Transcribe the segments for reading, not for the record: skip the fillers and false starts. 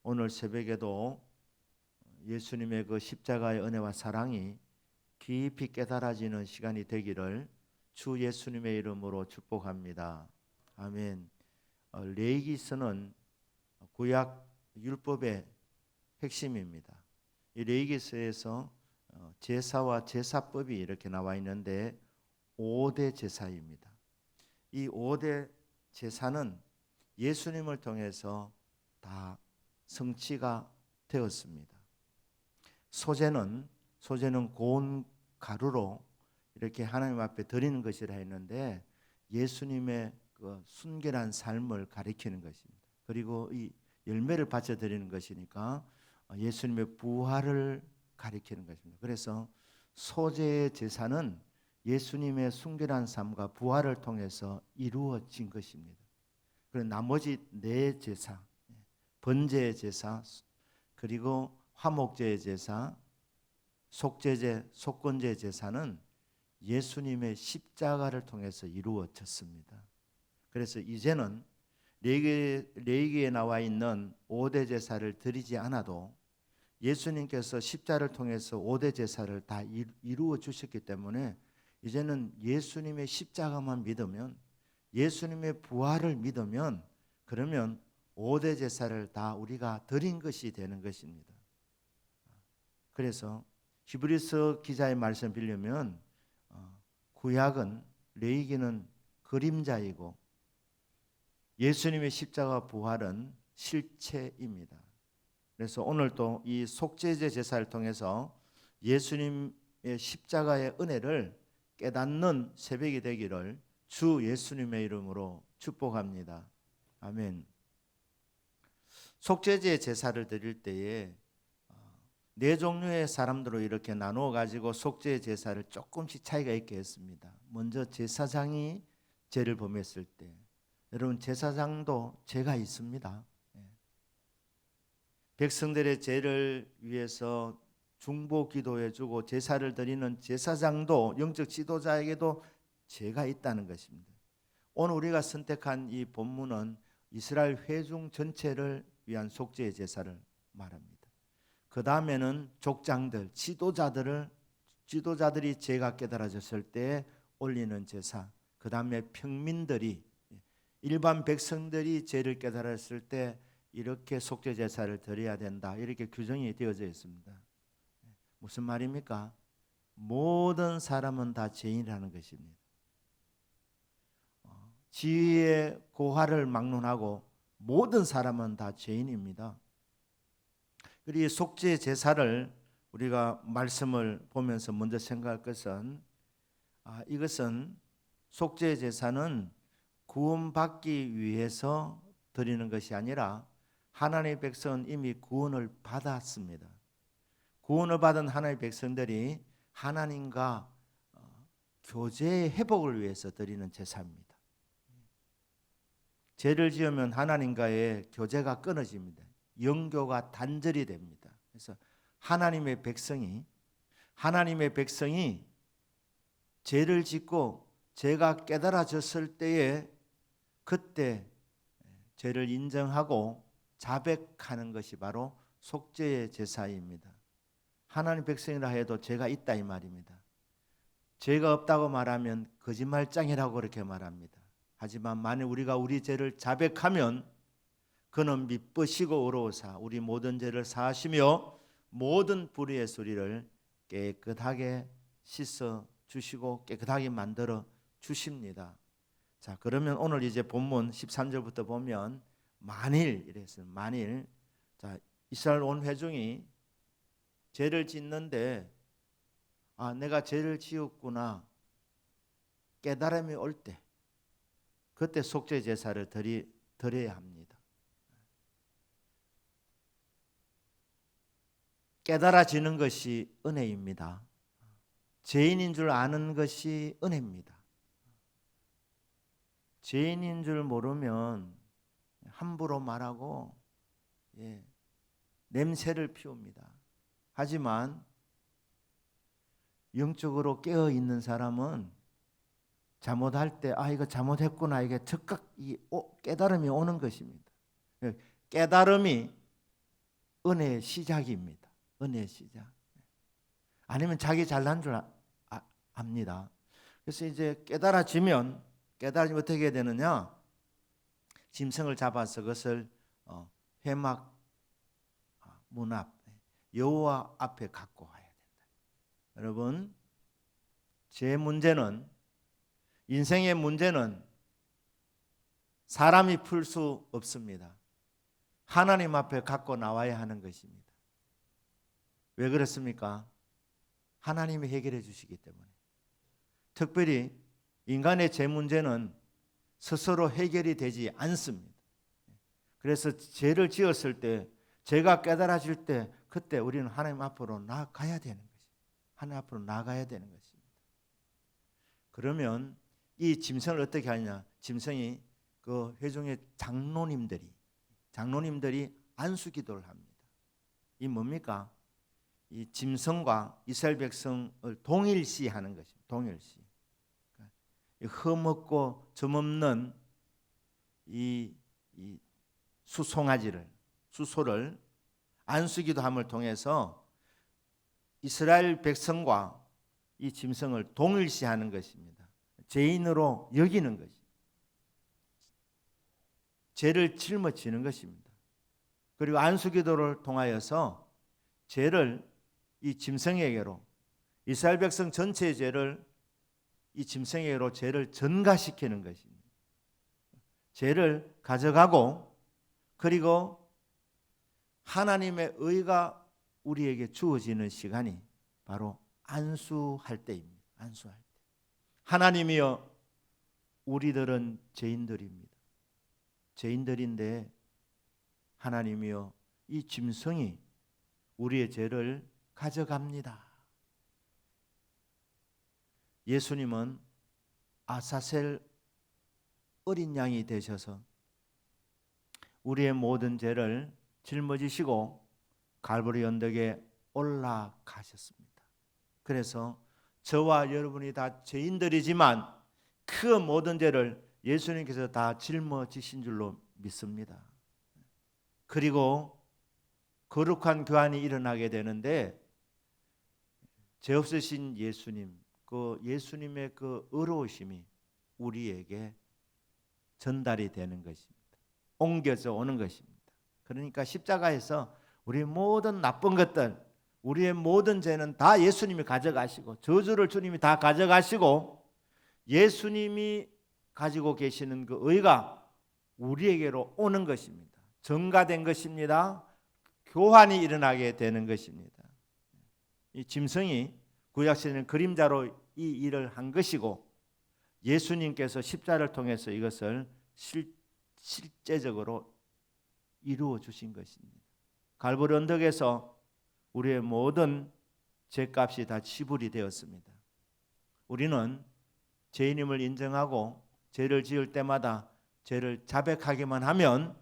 오늘 새벽에도 예수님의 그 십자가의 은혜와 사랑이 깊이 깨달아지는 시간이 되기를 주 예수님의 이름으로 축복합니다. 아멘. 레위기서는 구약 율법의 핵심입니다. 이 레위기서에서 제사와 제사법이 이렇게 나와 있는데 5대 제사입니다. 이 5대 제사는 예수님을 통해서 다 성취가 되었습니다. 소제는 고운 가루로 이렇게 하나님 앞에 드리는 것이라 했는데 예수님의 그 순결한 삶을 가리키는 것입니다. 그리고 이 열매를 바쳐 드리는 것이니까 예수님의 부활을 가리키는 것입니다. 그래서 소제의 제사는 예수님의 순결한 삶과 부활을 통해서 이루어진 것입니다. 그리고 나머지 네 제사, 번제의 제사, 그리고 화목제의 제사, 속죄제, 속건제의 제사는 예수님의 십자가를 통해서 이루어졌습니다. 그래서 이제는 레위기에 나와 있는 5대 제사를 드리지 않아도 예수님께서 십자가를 통해서 5대 제사를 다 이루어 주셨기 때문에 이제는 예수님의 십자가만 믿으면, 예수님의 부활을 믿으면, 그러면 5대 제사를 다 우리가 드린 것이 되는 것입니다. 그래서 히브리서 기자의 말씀 빌려면 구약은, 레위기는 그림자이고 예수님의 십자가 부활은 실체입니다. 그래서 오늘도 이 속죄제 제사를 통해서 예수님의 십자가의 은혜를 깨닫는 새벽이 되기를 주 예수님의 이름으로 축복합니다. 아멘. 속죄제 제사를 드릴 때에 네 종류의 사람들로 이렇게 나누어 가지고 속죄 제사를 조금씩 차이가 있게 했습니다. 먼저 제사장이 죄를 범했을 때, 여러분 제사장도 죄가 있습니다. 백성들의 죄를 위해서 중보 기도해 주고 제사를 드리는 제사장도, 영적 지도자에게도 죄가 있다는 것입니다. 오늘 우리가 선택한 이 본문은 이스라엘 회중 전체를 위한 속죄 제사를 말합니다. 그 다음에는 족장들, 지도자들이 죄가 깨달아졌을 때 올리는 제사, 그 다음에 평민들이, 일반 백성들이 죄를 깨달았을 때 이렇게 속죄 제사를 드려야 된다, 이렇게 규정이 되어져 있습니다. 무슨 말입니까? 모든 사람은 다 죄인이라는 것입니다. 지위의 고하를 막론하고 모든 사람은 다 죄인입니다. 그리고 속죄 제사를 우리가 말씀을 보면서 먼저 생각할 것은 이것은, 속죄 제사는 구원받기 위해서 드리는 것이 아니라 하나님의 백성은 이미 구원을 받았습니다. 구원을 받은 하나님의 백성들이 하나님과 교제의 회복을 위해서 드리는 제사입니다. 죄를 지으면 하나님과의 교제가 끊어집니다. 영교가 단절이 됩니다. 그래서 하나님의 백성이 죄를 짓고 죄가 깨달아졌을 때에 그때 죄를 인정하고 자백하는 것이 바로 속죄의 제사입니다. 하나님 백성이라 해도 죄가 있다 이 말입니다. 죄가 없다고 말하면 거짓말장이라고 그렇게 말합니다. 하지만 만일 우리가 우리 죄를 자백하면 그는 미쁘시고 의로우사 우리 모든 죄를 사하시며 모든 불의의 소리를 깨끗하게 씻어 주시고 깨끗하게 만들어 주십니다. 자, 그러면 오늘 이제 본문 13절부터 보면 만일 이랬어요. 만일, 자, 이스라엘 온 회중이 죄를 짓는데 내가 죄를 지었구나 깨달음이 올 때, 그때 속죄 제사를 드려야 합니다. 깨달아지는 것이 은혜입니다. 죄인인 줄 아는 것이 은혜입니다. 죄인인 줄 모르면 함부로 말하고 냄새를 피웁니다. 하지만 영적으로 깨어 있는 사람은 잘못할 때 이거 잘못했구나, 이게 즉각 깨달음이 오는 것입니다. 깨달음이 은혜의 시작입니다. 은혜의 시작. 아니면 자기 잘난 줄 압니다. 그래서 이제 깨달아지면 어떻게 해야 되느냐? 짐승을 잡아서 그것을 회막 문 앞 여호와 앞에 갖고 와야 된다. 여러분, 제 문제는, 인생의 문제는 사람이 풀 수 없습니다. 하나님 앞에 갖고 나와야 하는 것입니다. 왜 그렇습니까? 하나님이 해결해 주시기 때문에. 특별히 인간의 제 문제는 스스로 해결이 되지 않습니다. 그래서 죄를 지었을 때, 죄가 깨달아질 때, 그때 우리는 하나님 앞으로 나아가야 되는 것입니다. 하나님 앞으로 나아가야 되는 것입니다. 그러면 이 짐승을 어떻게 하느냐? 짐승이 그 회중의 장로님들이 안수기도를 합니다. 이 뭡니까? 이 짐승과 이스라엘 백성을 동일시하는 것입니다. 동일시. 흠없고 점없는 이 수소를 안수기도함을 통해서 이스라엘 백성과 이 짐승을 동일시하는 것입니다. 죄인으로 여기는 것입니다. 죄를 짊어지는 것입니다. 그리고 안수기도를 통하여서 죄를 이 짐승에게로, 이스라엘 백성 전체의 죄를 이 짐승에게로 죄를 전가시키는 것입니다. 죄를 가져가고, 그리고 하나님의 의가 우리에게 주어지는 시간이 바로 안수할 때입니다. 안수할 때. 하나님이여, 우리들은 죄인들입니다. 죄인들인데 하나님이여, 이 짐승이 우리의 죄를 가져갑니다. 예수님은 아사셀 어린 양이 되셔서 우리의 모든 죄를 짊어지시고 갈보리 언덕에 올라가셨습니다. 그래서 저와 여러분이 다 죄인들이지만 그 모든 죄를 예수님께서 다 짊어지신 줄로 믿습니다. 그리고 거룩한 교환이 일어나게 되는데, 죄 없으신 예수님, 그 예수님의 그 의로우심이 우리에게 전달이 되는 것입니다. 옮겨져 오는 것입니다. 그러니까 십자가에서 우리의 모든 나쁜 것들, 우리의 모든 죄는 다 예수님이 가져가시고, 저주를 주님이 다 가져가시고, 예수님이 가지고 계시는 그 의가 우리에게로 오는 것입니다. 전가된 것입니다. 교환이 일어나게 되는 것입니다. 이 짐승이 구약시대는 그림자로 이 일을 한 것이고, 예수님께서 십자가를 통해서 이것을 실제적으로 이루어 주신 것입니다. 갈보리 언덕에서 우리의 모든 죄값이 다 지불이 되었습니다. 우리는 죄인임을 인정하고 죄를 지을 때마다 죄를 자백하기만 하면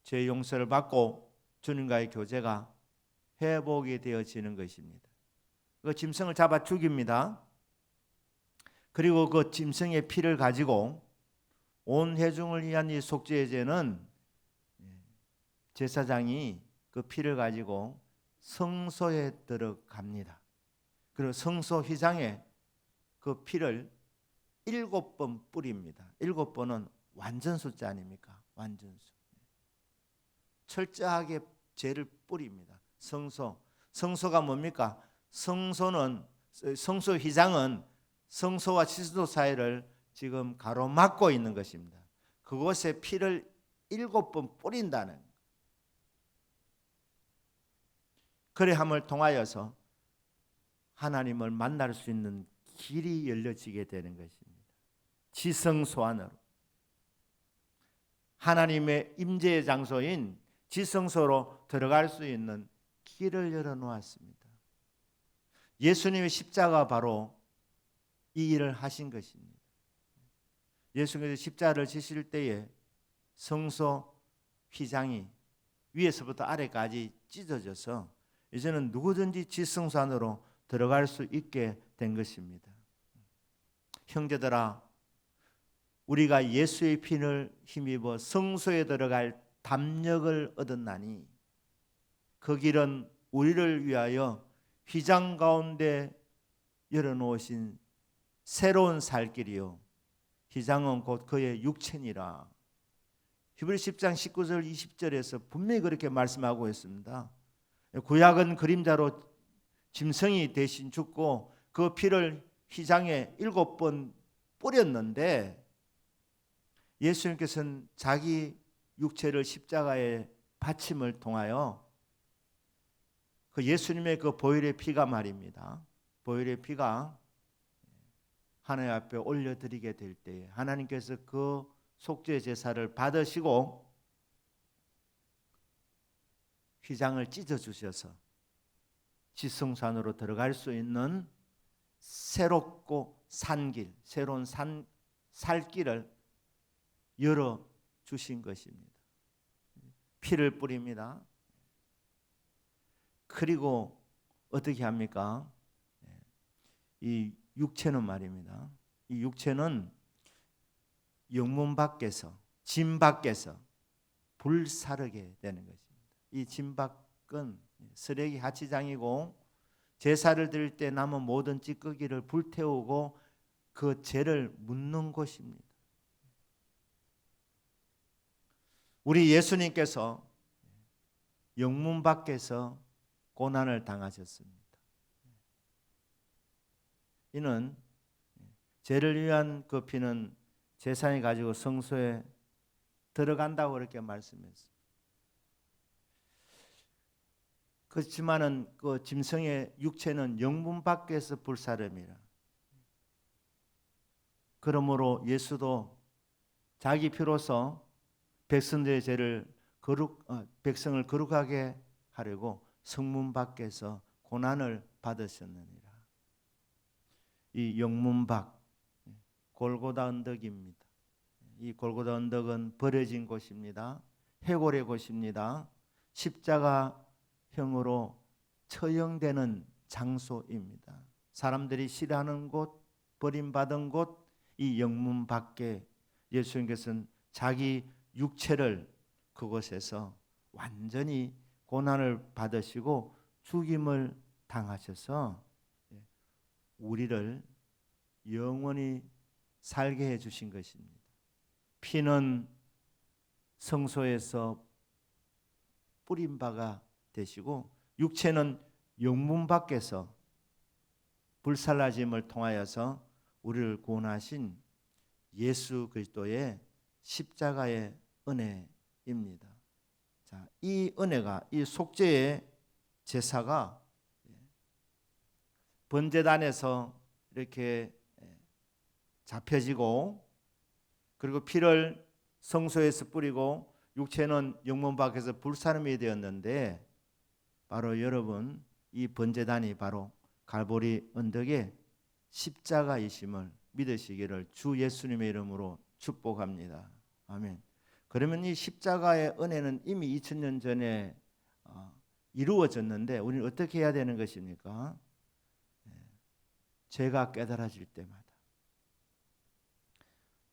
죄 용서를 받고 주님과의 교제가 회복이 되어지는 것입니다. 그 짐승을 잡아 죽입니다. 그리고 그 짐승의 피를 가지고 온 회중을 위한 이 속죄의 죄는 제사장이 그 피를 가지고 성소에 들어갑니다. 그리고 성소 휘장에 그 피를 7번 뿌립니다. 7번은 완전 숫자 아닙니까? 완전수. 철저하게 죄를 뿌립니다. 성소가 뭡니까? 성소 휘장은 성소와 시스도 사이를 지금 가로막고 있는 것입니다. 그곳에 피를 7번 뿌린다는, 그래함을 통하여서 하나님을 만날 수 있는 길이 열려지게 되는 것입니다. 지성소 안으로, 하나님의 임재의 장소인 지성소로 들어갈 수 있는 길을 열어놓았습니다. 예수님의 십자가 바로 이 일을 하신 것입니다. 예수님께서 십자가를 지실 때에 성소 휘장이 위에서부터 아래까지 찢어져서 이제는 누구든지 지성소 안으로 들어갈 수 있게 된 것입니다. 형제들아, 우리가 예수의 피를 힘입어 성소에 들어갈 담력을 얻었나니 그 길은 우리를 위하여 휘장 가운데 열어놓으신 새로운 살 길이요 휘장은 곧 그의 육체니라. 히브리 10장 19절 20절에서 분명히 그렇게 말씀하고 있습니다. 구약은 그림자로 짐승이 대신 죽고 그 피를 휘장에 7번 뿌렸는데 예수님께서는 자기 육체를 십자가에 바침을 통하여 그 예수님의 그 보혈의 피가 말입니다. 보혈의 피가 하나님 앞에 올려드리게 될 때에 하나님께서 그 속죄 제사를 받으시고 휘장을 찢어주셔서 지성산으로 들어갈 수 있는 새롭고 산길, 새로운 살길을 열어주신 것입니다. 피를 뿌립니다. 그리고 어떻게 합니까? 이 육체는 말입니다. 이 육체는 영문 밖에서 짐 밖에서 불사르게 되는 것입니다. 이 짐 밖은 쓰레기 하치장이고 제사를 드릴 때 남은 모든 찌꺼기를 불태우고 그 죄를 묻는 곳입니다. 우리 예수님께서 영문 밖에서 고난을 당하셨습니다. 이는 죄를 위한 그 피는 제사장이 가지고 성소에 들어간다고 그렇게 말씀했습니다. 그렇지만은 그 짐승의 육체는 영문 밖에서 불사름이라. 그러므로 예수도 자기 피로서 백성들의 죄를 백성을 거룩하게 하려고 성문 밖에서 고난을 받으셨느니라. 이 영문 밖 골고다 언덕입니다. 이 골고다 언덕은 버려진 곳입니다. 해골의 곳입니다. 십자가형으로 처형되는 장소입니다. 사람들이 싫어하는 곳, 버림받은 곳, 이 영문 밖에 예수님께서는 자기 육체를 그곳에서 완전히 고난을 받으시고 죽임을 당하셔서 우리를 영원히 살게 해주신 것입니다. 피는 성소에서 뿌린 바가 되시고 육체는 영문 밖에서 불살라짐을 통하여서 우리를 구원하신 예수 그리스도의 십자가의 은혜입니다. 자, 이 은혜가 이 속죄의 제사가 번제단에서 이렇게 잡혀지고 그리고 피를 성소에서 뿌리고 육체는 영문 밖에서 불사름이 되었는데 바로 여러분 이 번제단이 바로 갈보리 언덕의 십자가이심을 믿으시기를 주 예수님의 이름으로 축복합니다. 아멘. 그러면 이 십자가의 은혜는 이미 2000년 전에 이루어졌는데 우리는 어떻게 해야 되는 것입니까? 죄가 깨달아질 때마다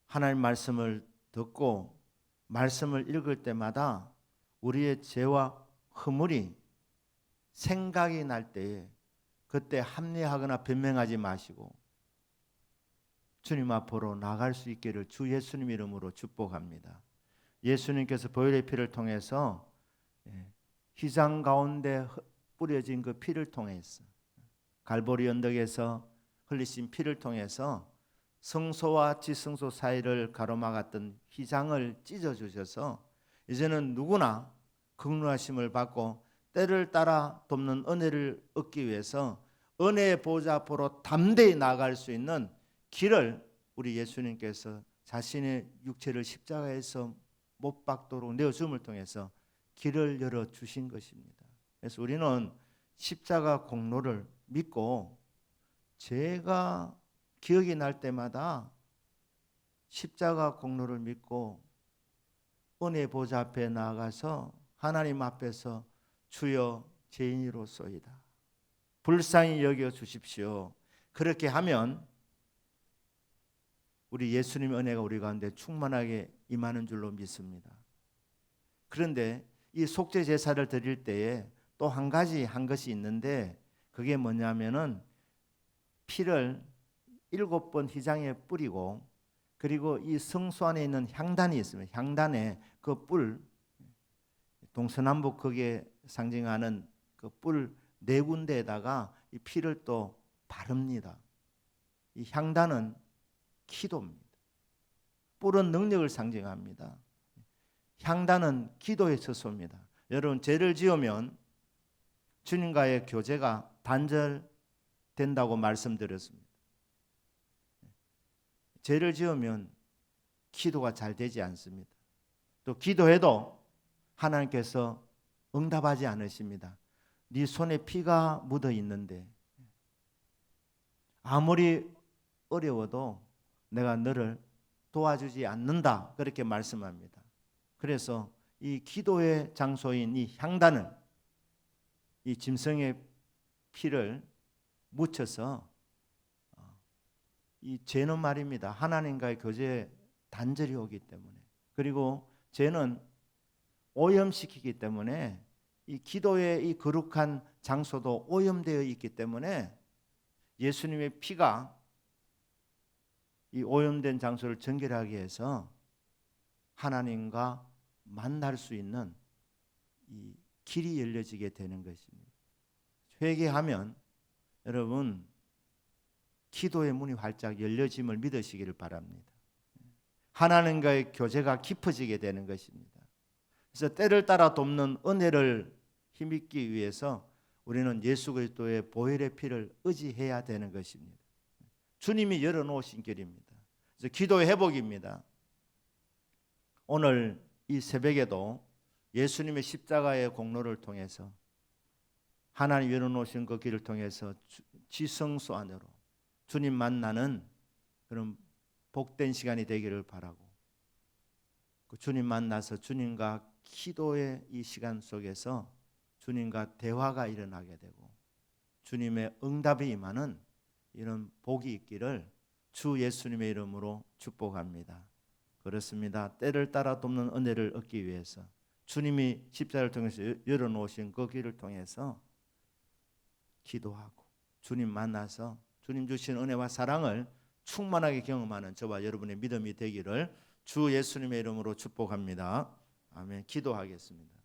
하나님 말씀을 듣고 말씀을 읽을 때마다 우리의 죄와 허물이 생각이 날 때에 그때 합리하거나 변명하지 마시고 주님 앞으로 나갈 수 있기를 주 예수님 이름으로 축복합니다. 예수님께서 보혈의 피를 통해서 휘장 가운데 뿌려진 그 피를 통해서 갈보리 언덕에서 흘리신 피를 통해서 성소와 지성소 사이를 가로막았던 휘장을 찢어주셔서 이제는 누구나 긍휼하심을 받고 때를 따라 돕는 은혜를 얻기 위해서 은혜의 보좌 앞으로 담대히 나아갈 수 있는 길을 우리 예수님께서 자신의 육체를 십자가에서 못 박도록 내어줌을 통해서 길을 열어주신 것입니다. 그래서 우리는 십자가 공로를 믿고 제가 기억이 날 때마다 십자가 공로를 믿고 은혜 보좌 앞에 나아가서 하나님 앞에서 주여 죄인이로소이다. 불쌍히 여겨 주십시오. 그렇게 하면 우리 예수님의 은혜가 우리 가운데 충만하게 임하는 줄로 믿습니다. 그런데 이 속죄 제사를 드릴 때에 또 한 가지 한 것이 있는데 그게 뭐냐면은 피를 7번 휘장에 뿌리고 그리고 이 성소 안에 있는 향단이 있습니다. 향단에 그 뿔 동서남북 거기에 상징하는 그 뿔 네 군데에다가 이 피를 또 바릅니다. 이 향단은 기도입니다. 뿔은 능력을 상징합니다. 향단은 기도의 처소입니다. 여러분 죄를 지으면 주님과의 교제가 단절된다고 말씀드렸습니다. 죄를 지으면 기도가 잘 되지 않습니다. 또 기도해도 하나님께서 응답하지 않으십니다. 네 손에 피가 묻어 있는데 아무리 어려워도 내가 너를 도와주지 않는다 그렇게 말씀합니다. 그래서 이 기도의 장소인 이 향단을 이 짐승의 피를 묻혀서 이 죄는 말입니다. 하나님과의 교제에 단절이 오기 때문에 그리고 죄는 오염시키기 때문에 이 기도의 이 거룩한 장소도 오염되어 있기 때문에 예수님의 피가 이 오염된 장소를 정결하게 해서 하나님과 만날 수 있는 이 길이 열려지게 되는 것입니다. 회개하면 여러분 기도의 문이 활짝 열려짐을 믿으시기를 바랍니다. 하나님과의 교제가 깊어지게 되는 것입니다. 그래서 때를 따라 돕는 은혜를 힘입기 위해서 우리는 예수 그리스도의 보혈의 피를 의지해야 되는 것입니다. 주님이 열어놓으신 길입니다. 그래서 기도의 회복입니다. 오늘 이 새벽에도 예수님의 십자가의 공로를 통해서 하나님 열어놓으신 그 길을 통해서 지성소 안으로 주님 만나는 그런 복된 시간이 되기를 바라고 그 주님 만나서 주님과 기도의 이 시간 속에서 주님과 대화가 일어나게 되고 주님의 응답이 임하는 이런 복이 있기를 주 예수님의 이름으로 축복합니다. 그렇습니다. 때를 따라 돕는 은혜를 얻기 위해서 주님이 십자가를 통해서 열어놓으신 그 길을 통해서 기도하고 주님 만나서 주님 주신 은혜와 사랑을 충만하게 경험하는 저와 여러분의 믿음이 되기를 주 예수님의 이름으로 축복합니다. 아멘. 기도하겠습니다.